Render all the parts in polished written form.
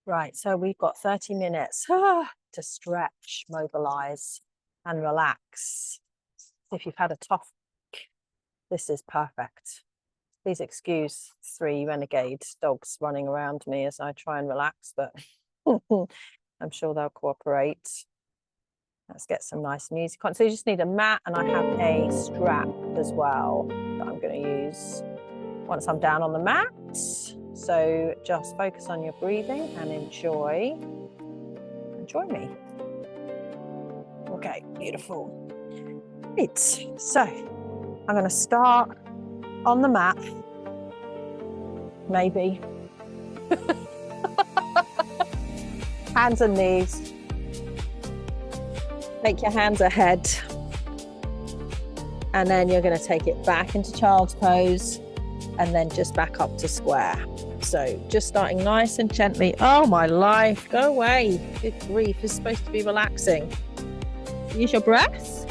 Right, so we've got 30 minutes to stretch, mobilize, and relax. If you've had a tough week, this is perfect. Please excuse 3 renegade dogs running around me as I try and relax, but I'm sure they'll cooperate. Let's get some nice music on. So you just need a mat, and I have a strap as well that I'm going to use once I'm down on the mat. So just focus on your breathing and enjoy me. Okay, beautiful. Right, so I'm going to start on the mat, maybe. Hands and knees. Take your hands ahead. And then you're going to take it back into child's pose and then just back up to square. So just starting nice and gently. Oh my life, go away. Good grief, it's supposed to be relaxing. Use your breath.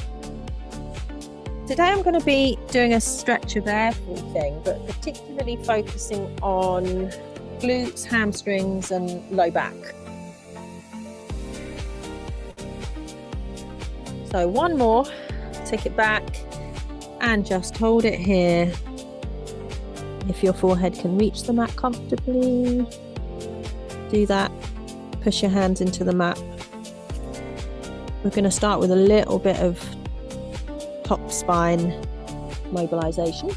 Today I'm going to be doing a stretch of everything, but particularly focusing on glutes, hamstrings and low back. So one more, take it back and just hold it here. If your forehead can reach the mat comfortably, do that. Push your hands into the mat. We're going to start with a little bit of top spine mobilization.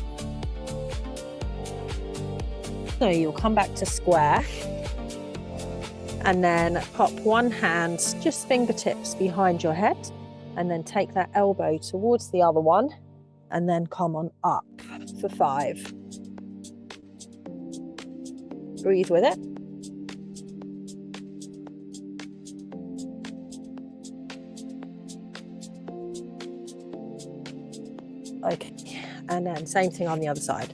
So you'll come back to square and then pop one hand, just fingertips behind your head, and then take that elbow towards the other one and then come on up for 5. Breathe with it. Okay, and then same thing on the other side.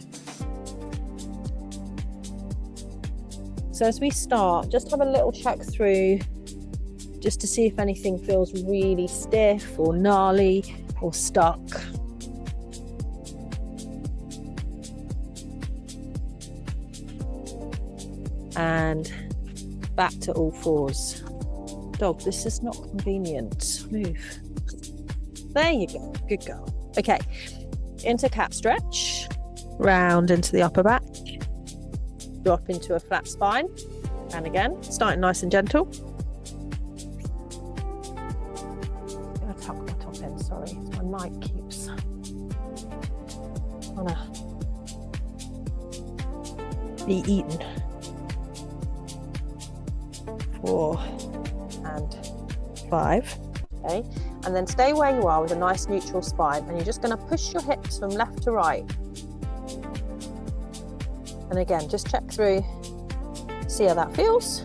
So as we start, just have a little check through just to see if anything feels really stiff or gnarly or stuck. And back to all fours. Dog, this is not convenient. Move. There you go. Good girl. Okay, into cat stretch. Round into the upper back. Drop into a flat spine. And again, starting nice and gentle. I'm going to tuck my top in, sorry. My mic keeps on be eaten. 4 and 5. Okay, and then stay where you are with a nice neutral spine, and you're just going to push your hips from left to right. And again, just check through, see how that feels.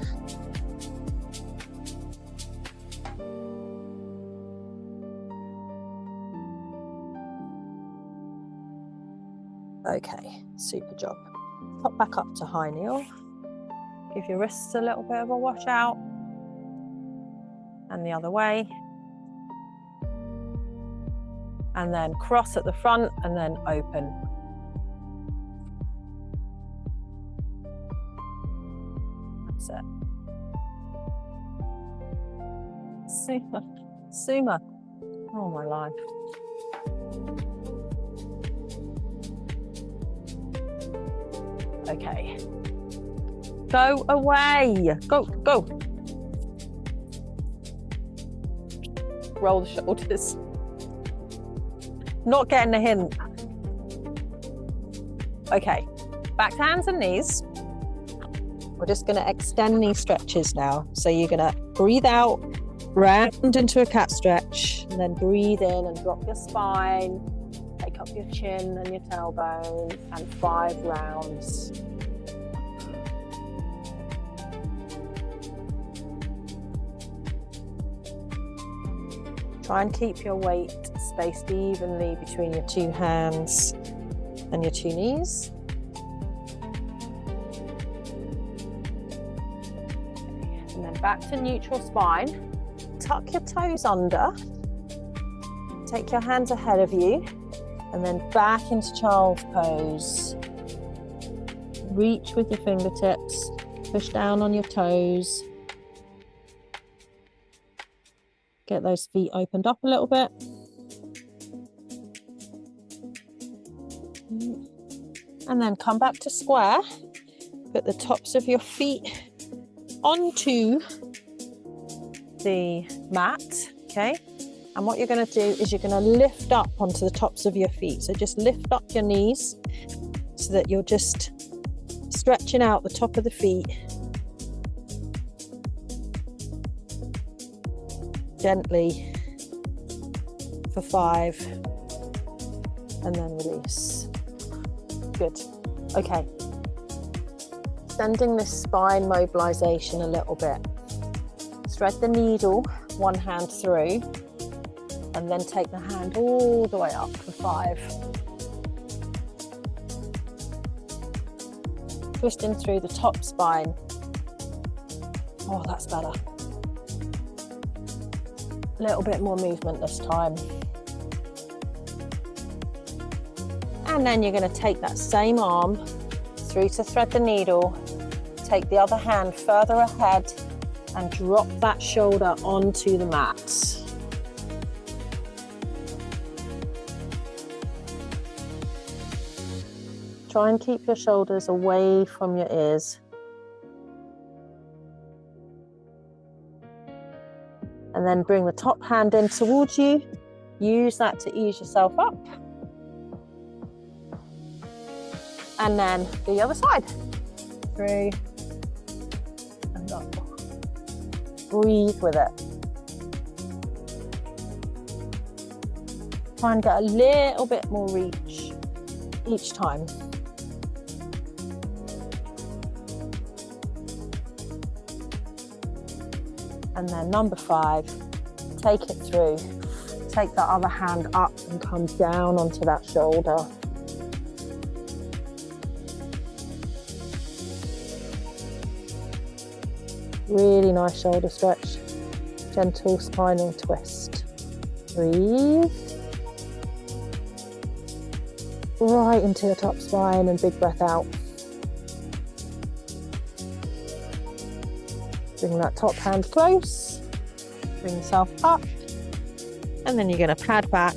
Okay, super job. Pop back up to high kneel. Give your wrists a little bit of a wash out. And the other way. And then cross at the front and then open. That's it. Super, super. Oh my life. Okay. Go away. Go, go. Roll the shoulders. Not getting a hint. Okay, back to hands and knees. We're just going to extend these stretches now. So you're going to breathe out, round into a cat stretch, and then breathe in and drop your spine. Take up your chin and your tailbone, and 5 rounds. Try and keep your weight spaced evenly between your 2 hands and your 2 knees. And then back to neutral spine. Tuck your toes under. Take your hands ahead of you and then back into child's pose. Reach with your fingertips Push down on your toes. Get those feet opened up a little bit. And then come back to square. Put the tops of your feet onto the mat, okay? And what you're going to do is you're going to lift up onto the tops of your feet. So just lift up your knees so that you're just stretching out the top of the feet. Gently for 5 and then release. Good. Okay. Extending this spine mobilization a little bit. Thread the needle, one hand through, and then take the hand all the way up for 5. Twisting through the top spine. Oh, that's better. A little bit more movement this time. And then you're going to take that same arm through to thread the needle, take the other hand further ahead and drop that shoulder onto the mat. Try and keep your shoulders away from your ears. And then bring the top hand in towards you. Use that to ease yourself up. And then the other side. Through and up. Breathe with it. Try and get a little bit more reach each time. And then number 5, take it through. Take the other hand up and come down onto that shoulder. Really nice shoulder stretch. Gentle spinal twist. Breathe. Right into your top spine and big breath out. Bring that top hand close, bring yourself up, and then you're going to pad back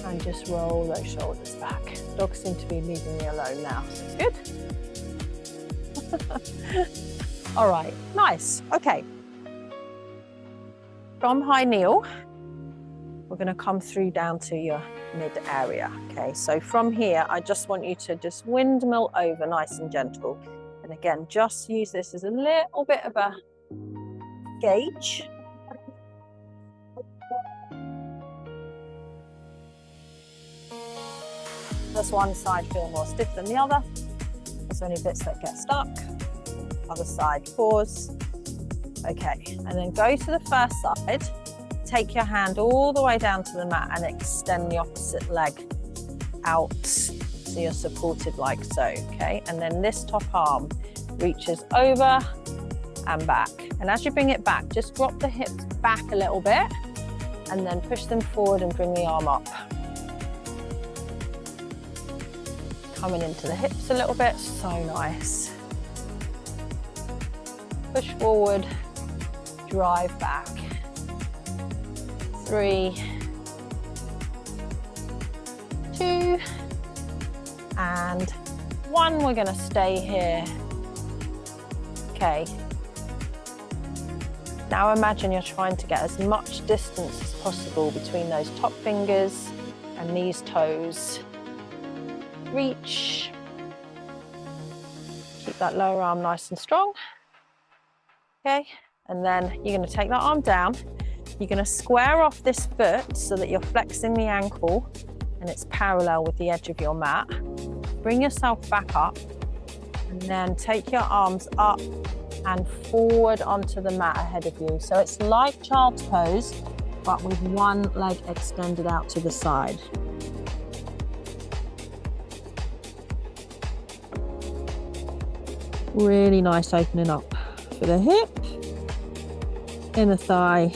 and just roll those shoulders back. Dogs seem to be leaving me alone now, so it's good. All right, nice. Okay. From high kneel, we're going to come through down to your mid area. Okay, so from here, I just want you to just windmill over nice and gentle. And again, just use this as a little bit of a gauge. Does one side feel more stiff than the other? There's only bits that get stuck. Other side, pause. Okay, and then go to the first side. Take your hand all the way down to the mat and extend the opposite leg out. So you're supported like so, okay? And then this top arm reaches over and back. And as you bring it back, just drop the hips back a little bit and then push them forward and bring the arm up. Coming into the hips a little bit, so nice. Push forward, drive back. 3, 2, and 1. We're going to stay here. Okay. Now imagine you're trying to get as much distance as possible between those top fingers and these toes. Reach. Keep that lower arm nice and strong. Okay, and then you're going to take that arm down. You're going to square off this foot so that you're flexing the ankle and it's parallel with the edge of your mat. Bring yourself back up and then take your arms up and forward onto the mat ahead of you. So it's like child's pose, but with one leg extended out to the side. Really nice opening up for the hip, inner thigh.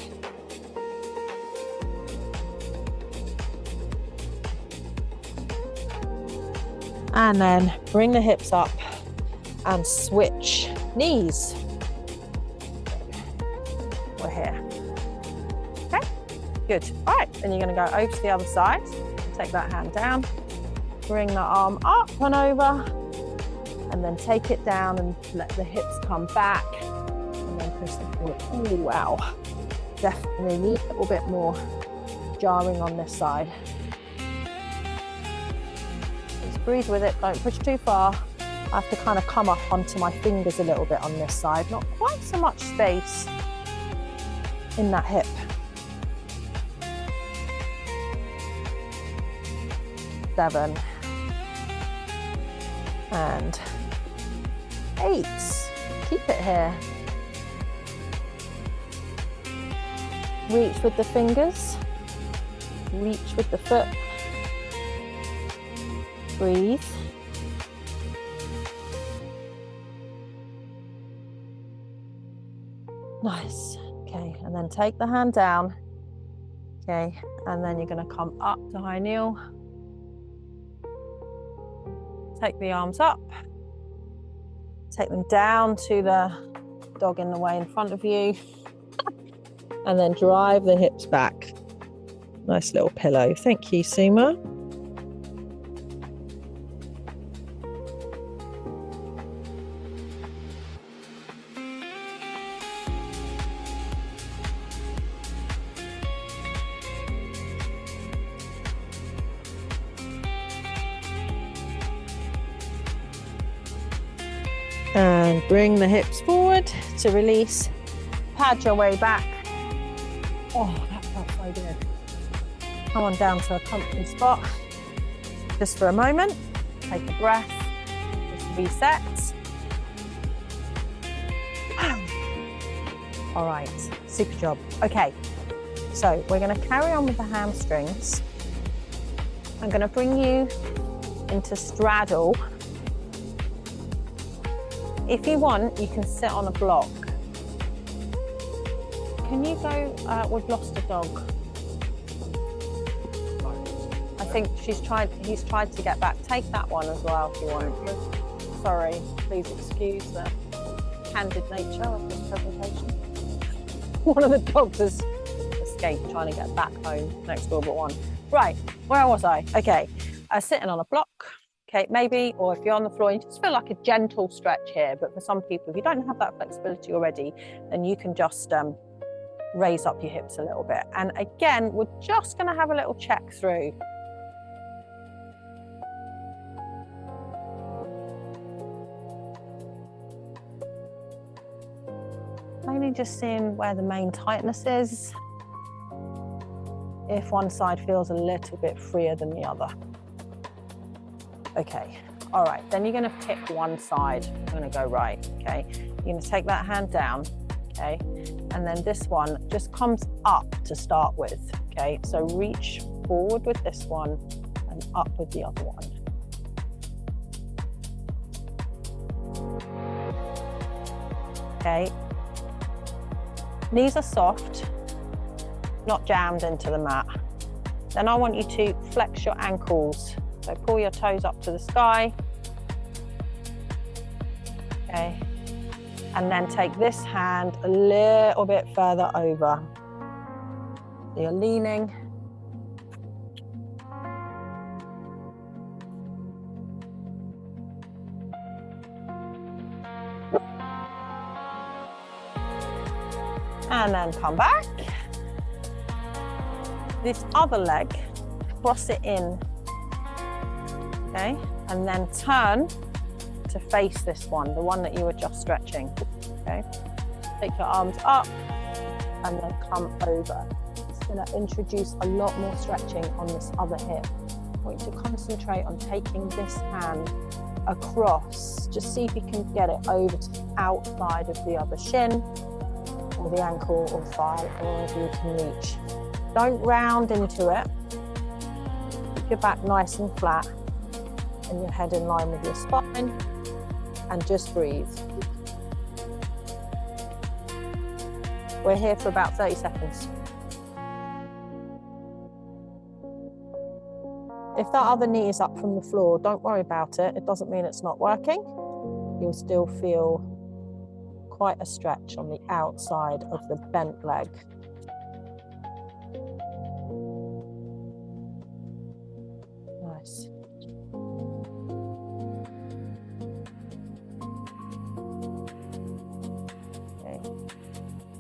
And then bring the hips up and switch Knees. We're here. Okay, good. All right, then you're going to go over to the other side. Take that hand down, bring the arm up and over, and then take it down and let the hips come back, and then push them forward. Oh, wow. Definitely a little bit more jarring on this side. Just breathe with it, don't push too far. I have to kind of come up onto my fingers a little bit on this side, not quite so much space in that hip. 7 and 8. Keep it here. Reach with the fingers, reach with the foot. Breathe. Nice. Okay, and then take the hand down. Okay, and then you're going to come up to high kneel. Take the arms up. Take them down to the dog in the way in front of you. And then drive the hips back. Nice little pillow. Thank you, Suma. And bring the hips forward to release. Pad your way back. Oh, that felt so good. Come on down to a comfy spot. Just for a moment. Take a breath. Just reset. All right, super job. Okay, so we're going to carry on with the hamstrings. I'm going to bring you into straddle. If you want, you can sit on a block. Can you go, we've lost a dog. I think he's tried to get back. Take that one as well if you want. Sorry, please excuse the candid nature of this presentation. One of the dogs has escaped trying to get back home next door but one. Right, where was I? Okay, sitting on a block. Okay, maybe, or if you're on the floor, you just feel like a gentle stretch here. But for some people, if you don't have that flexibility already, then you can just raise up your hips a little bit. And again, we're just going to have a little check through. Maybe just seeing where the main tightness is. If one side feels a little bit freer than the other. Okay, all right, then you're gonna pick one side. I'm gonna go right, okay? You're gonna take that hand down, okay? And then this one just comes up to start with, okay? So reach forward with this one and up with the other one. Okay, knees are soft, not jammed into the mat. Then I want you to flex your ankles. So pull your toes up to the sky. Okay. And then take this hand a little bit further over. So you're leaning. And then come back. This other leg, cross it in. Okay, and then turn to face this one, the one that you were just stretching. Okay, take your arms up and then come over. It's going to introduce a lot more stretching on this other hip. I want you to concentrate on taking this hand across. Just see if you can get it over to the outside of the other shin or the ankle or thigh, or wherever you can reach. Don't round into it. Keep your back nice and flat and your head in line with your spine, and just breathe. We're here for about 30 seconds. If that other knee is up from the floor, don't worry about it. It doesn't mean it's not working. You'll still feel quite a stretch on the outside of the bent leg. Nice. Okay.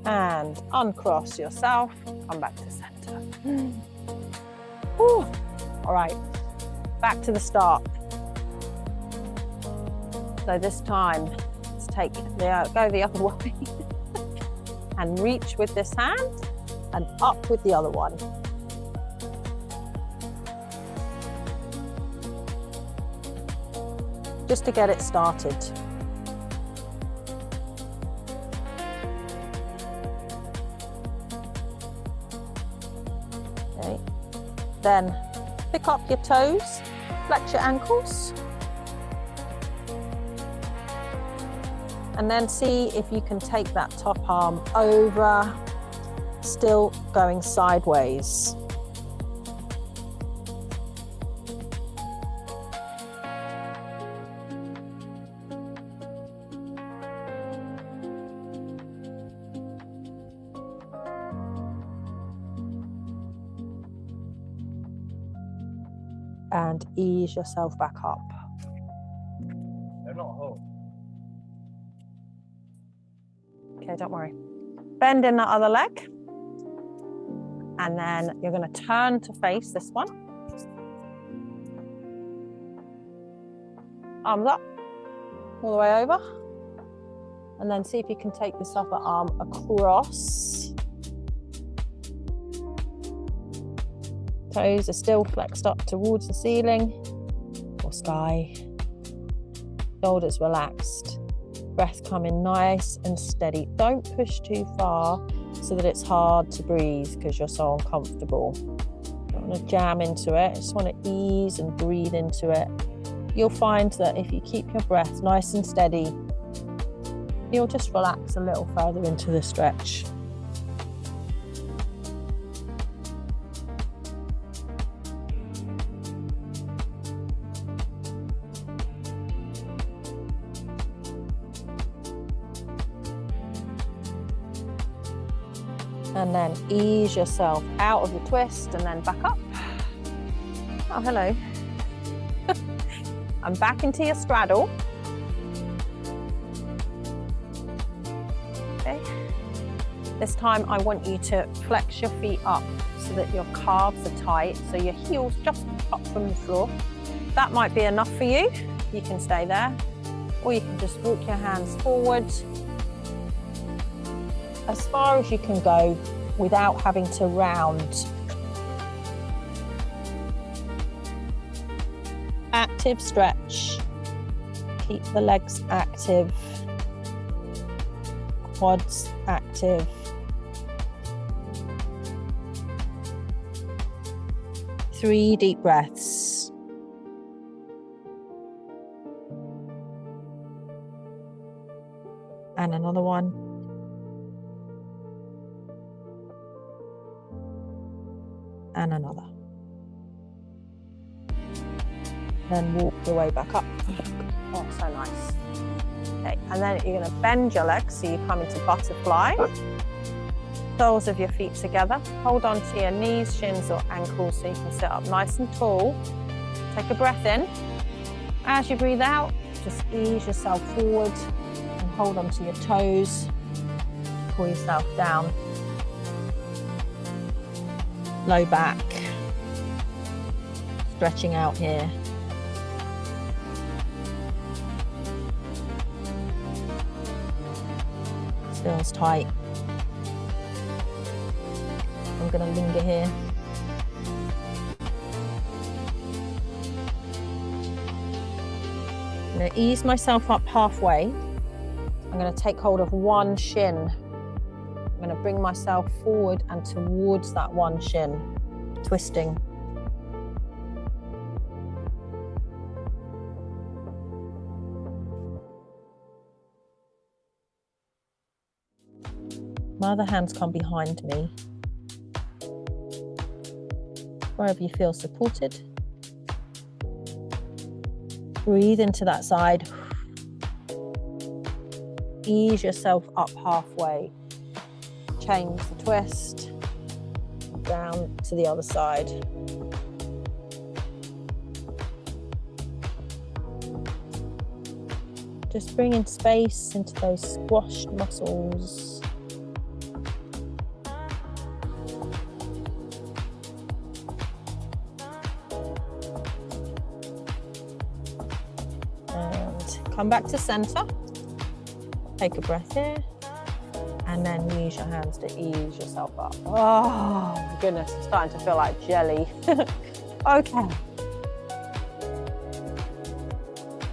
And uncross yourself, come back to center. Whew. All right, back to the start. So this time, let's go the other way and reach with this hand and up with the other one. Just to get it started. Okay. Then pick up your toes, flex your ankles. And then see if you can take that top arm over, still going sideways. And ease yourself back up. They're not home. Okay, don't worry. Bend in the other leg. And then you're going to turn to face this one. Arms up, all the way over. And then see if you can take this upper arm across. Toes are still flexed up towards the ceiling or sky. Shoulders relaxed. Breath coming nice and steady. Don't push too far so that it's hard to breathe because you're so uncomfortable. Don't want to jam into it. Just want to ease and breathe into it. You'll find that if you keep your breath nice and steady, you'll just relax a little further into the stretch. And then ease yourself out of the twist and then back up. Oh, hello. And back into your straddle. Okay. This time I want you to flex your feet up so that your calves are tight, so your heels just up from the floor. That might be enough for you. You can stay there, or you can just walk your hands forward as far as you can go without having to round. Active stretch. Keep the legs active. Quads active. Three deep breaths. And another one. And another. Then walk your way back up. Oh, so nice. Okay, and then you're going to bend your legs so you come into butterfly. Soles of your feet together. Hold on to your knees, shins or ankles so you can sit up nice and tall. Take a breath in. As you breathe out, just ease yourself forward and hold on to your toes. Pull yourself down. Low back. Stretching out here. Feels tight. I'm going to linger here. I'm going to ease myself up halfway. I'm going to take hold of one shin. I'm going to bring myself forward and towards that one shin, twisting. My other hands come behind me. Wherever you feel supported. Breathe into that side. ease yourself up halfway. Change the twist, down to the other side. Just bringing space into those squashed muscles. And come back to center. Take a breath here. And then use your hands to ease yourself up. Oh my goodness, I'm starting to feel like jelly. Okay.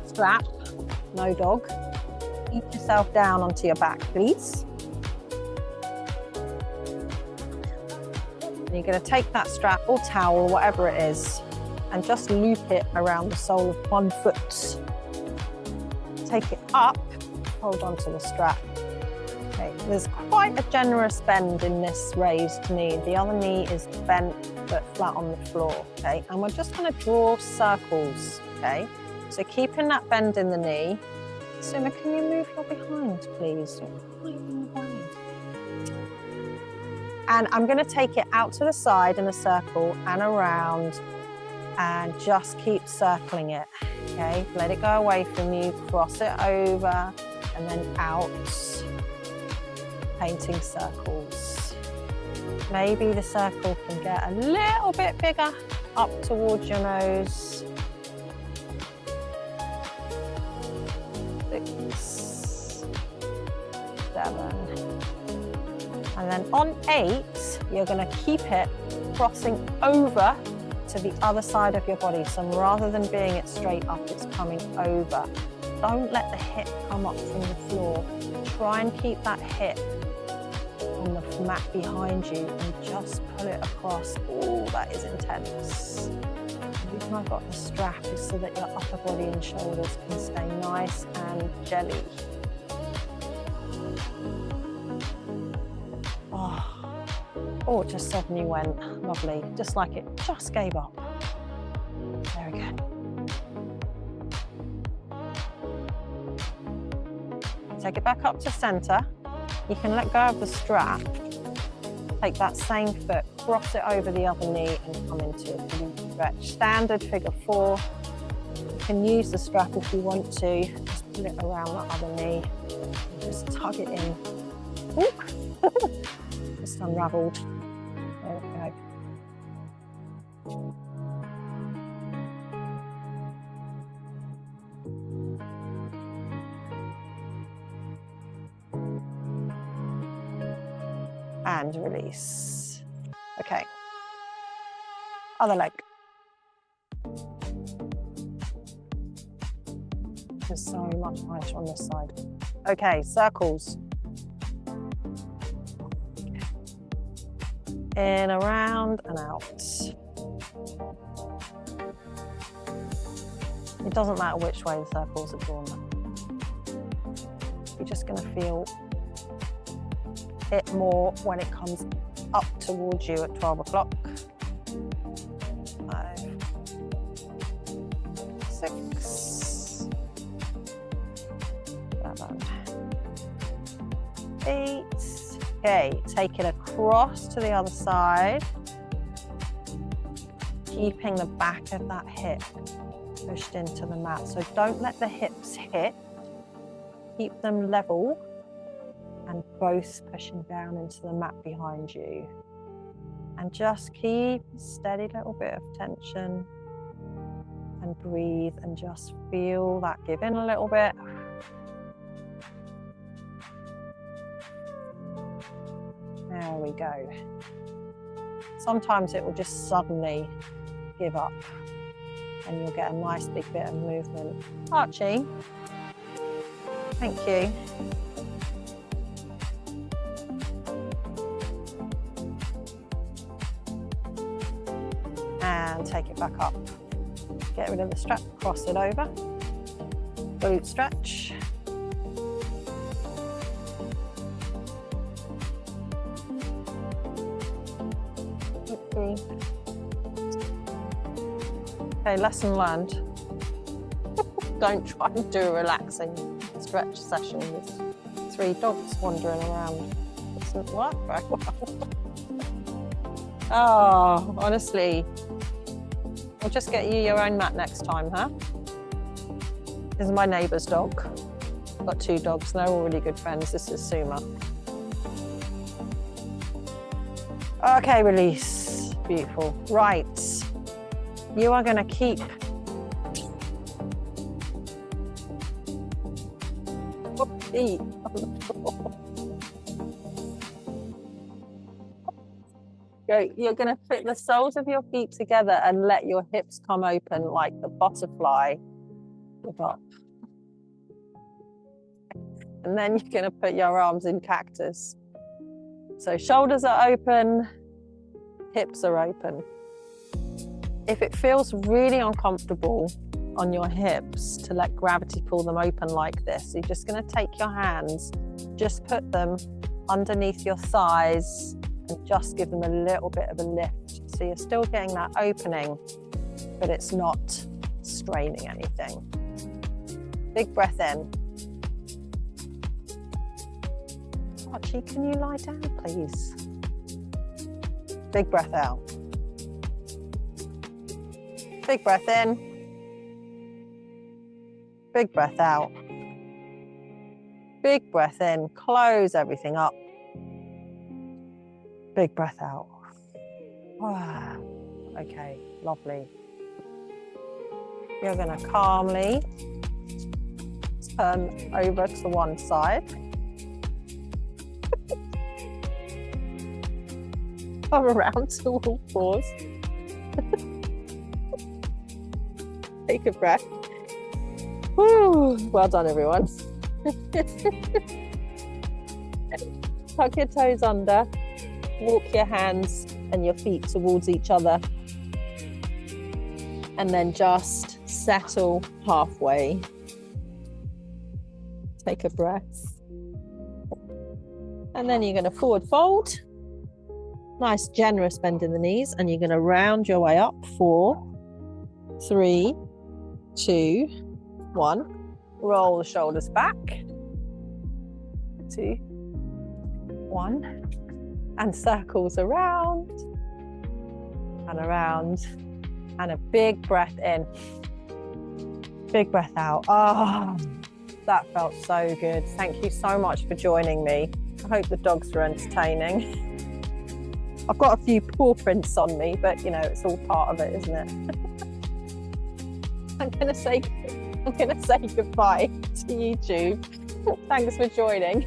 Strap, no dog. Ease yourself down onto your back, please. And you're going to take that strap or towel, whatever it is, and just loop it around the sole of one foot. Take it up, hold on to the strap. Okay, there's quite a generous bend in this raised knee. The other knee is bent but flat on the floor, okay? And we're just going to draw circles, okay? So keeping that bend in the knee. Suma, can you move your behind, please? You're quite in the way. And I'm going to take it out to the side in a circle and around and just keep circling it, okay? Let it go away from you, cross it over and then out. Painting circles. Maybe the circle can get a little bit bigger up towards your nose. 6, 7. And then on 8, you're going to keep it crossing over to the other side of your body. So rather than being it straight up, it's coming over. Don't let the hip come up from the floor. Try and keep that hip on the mat behind you and just pull it across. Oh, that is intense. The reason I've got the strap is so that your upper body and shoulders can stay nice and jelly. Oh, it just suddenly went lovely, just like it just gave up. There we go. Take it back up to center. You can let go of the strap. Take that same foot, cross it over the other knee and come into a loop stretch. Standard figure 4. You can use the strap if you want to. Just pull it around the other knee and just tug it in. Ooh. Just unravelled. There we go. And release. Okay. Other leg. There's so much nicer on this side. Okay, circles. In, around, and out. It doesn't matter which way the circles are drawn. You're just going to feel it more when it comes up towards you at 12 o'clock. 5, 6, 7, 8. Okay, take it across to the other side, keeping the back of that hip pushed into the mat. So don't let the hips hit, keep them level and both pushing down into the mat behind you. And just keep a steady little bit of tension and breathe and just feel that give in a little bit. There we go. Sometimes it will just suddenly give up and you'll get a nice big bit of movement. Archie, thank you. And take it back up. Get rid of the strap, cross it over. Glute stretch. Okay, lesson learned. Don't try and do a relaxing stretch session with 3 dogs wandering around. Doesn't work very well. Oh, honestly. I'll just get you your own mat next time, huh? This is my neighbour's dog. Got 2 dogs, they're all really good friends. This is Suma. Okay, release. Beautiful. Right. You are going to keep feet on the floor. You're going to put the soles of your feet together and let your hips come open like the butterfly. Give up. And then you're going to put your arms in cactus. So shoulders are open, hips are open. If it feels really uncomfortable on your hips to let gravity pull them open like this, you're just going to take your hands, just put them underneath your thighs and just give them a little bit of a lift. So you're still getting that opening, but it's not straining anything. Big breath in. Archie, can you lie down, please? Big breath out. Big breath in. Big breath out. Big breath in. Close everything up. Big breath out. Okay, lovely. You're going to calmly turn over to one side. Come around to all fours. Take a breath. Woo, well done, everyone. Tuck your toes under. Walk your hands and your feet towards each other. And then just settle halfway. Take a breath. And then you're going to forward fold. Nice generous bend in the knees, and you're going to round your way up. 4, 3, 2, 1. Roll the shoulders back. 2, 1. And circles around and around. And a big breath in. Big breath out. Oh, that felt so good. Thank you so much for joining me. I hope the dogs were entertaining. I've got a few paw prints on me, but you know, it's all part of it, isn't it? I'm gonna say goodbye to YouTube. Thanks for joining.